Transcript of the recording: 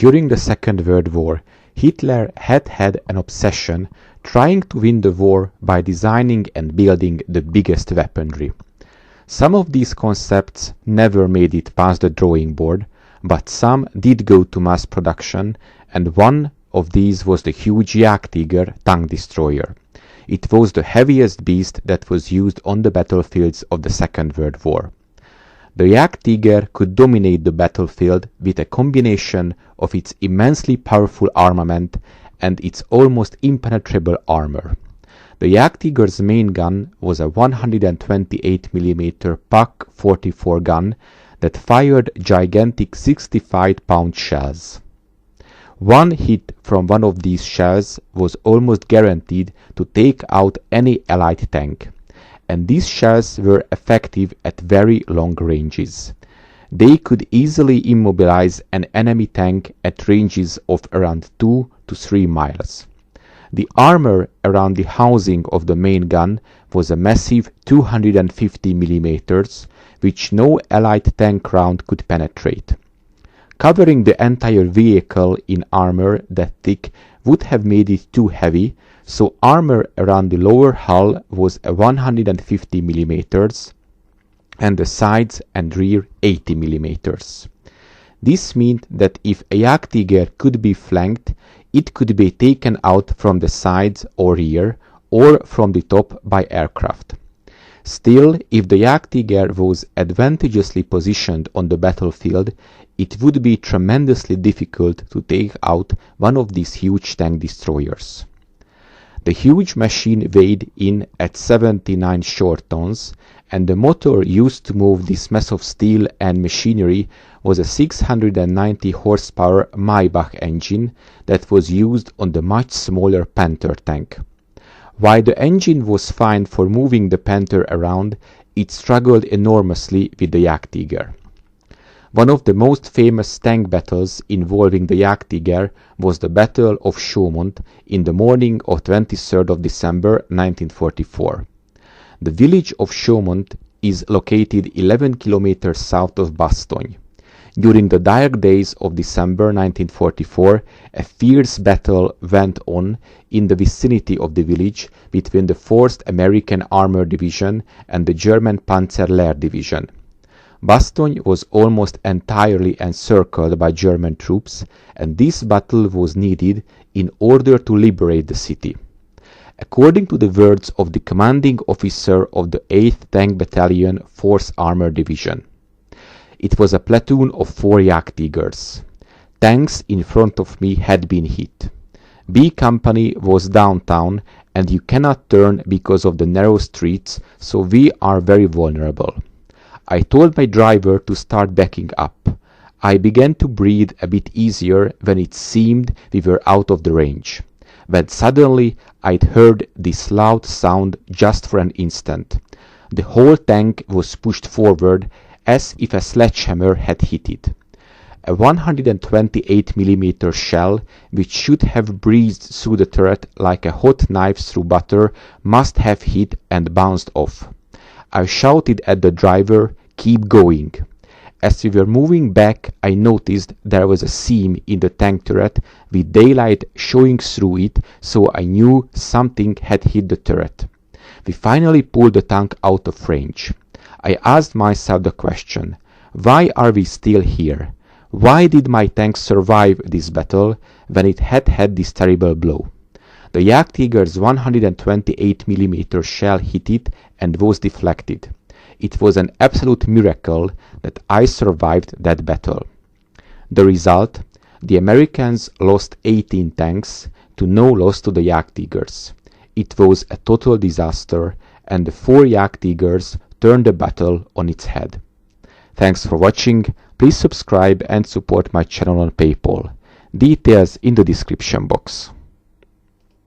During the Second World War, Hitler had an obsession trying to win the war by designing and building the biggest weaponry. Some of these concepts never made it past the drawing board, but some did go to mass production, and one of these was the huge Jagdtiger tank destroyer. It was the heaviest beast that was used on the battlefields of the Second World War. The Jagdtiger could dominate the battlefield with a combination of its immensely powerful armament and its almost impenetrable armor. The Jagdtiger's main gun was a 128mm PaK-44 gun that fired gigantic 65-pound shells. One hit from one of these shells was almost guaranteed to take out any Allied tank, and these shells were effective at very long ranges. They could easily immobilize an enemy tank at ranges of around 2 to 3 miles. The armor around the housing of the main gun was a massive 250mm, which no Allied tank round could penetrate. Covering the entire vehicle in armor that thick would have made it too heavy, so armor around the lower hull was a 150mm and the sides and rear 80mm. This meant that if a Jagdtiger could be flanked, it could be taken out from the sides or rear, or from the top by aircraft. Still, if the Jagdtiger was advantageously positioned on the battlefield, it would be tremendously difficult to take out one of these huge tank destroyers. The huge machine weighed in at 79 short tons, and the motor used to move this mass of steel and machinery was a 690 horsepower Maybach engine that was used on the much smaller Panther tank. While the engine was fine for moving the Panther around, it struggled enormously with the Jagdtiger. One of the most famous tank battles involving the Jagdtiger was the Battle of Chaumont in the morning of 23rd of December 1944. The village of Chaumont is located 11 kilometers south of Bastogne. During the dark days of December 1944, a fierce battle went on in the vicinity of the village between the 4th American Armored Division and the German Panzer Lehrdivision. Bastogne was almost entirely encircled by German troops, and this battle was needed in order to liberate the city. According to the words of the commanding officer of the 8th Tank Battalion, 4th Armored Division, it was a platoon of 4 Jagdtigers. Tanks in front of me had been hit. B Company was downtown, and you cannot turn because of the narrow streets, so we are very vulnerable. I told my driver to start backing up. I began to breathe a bit easier when it seemed we were out of the range. When suddenly I'd heard this loud sound just for an instant. The whole tank was pushed forward as if a sledgehammer had hit it. A 128mm shell, which should have breezed through the turret like a hot knife through butter, must have hit and bounced off. I shouted at the driver, "Keep going." As we were moving back, I noticed there was a seam in the tank turret with daylight showing through it, so I knew something had hit the turret. We finally pulled the tank out of range. I asked myself the question, why are we still here? Why did my tank survive this battle when it had this terrible blow? The Jagdtiger's 128mm shell hit it and was deflected. It was an absolute miracle that I survived that battle. The result? The Americans lost 18 tanks to no loss to the Jagdtigers. It was a total disaster, and the 4 Jagdtigers turned the battle on its head. Thanks for watching. Please subscribe and support my channel on PayPal. Details in the description box.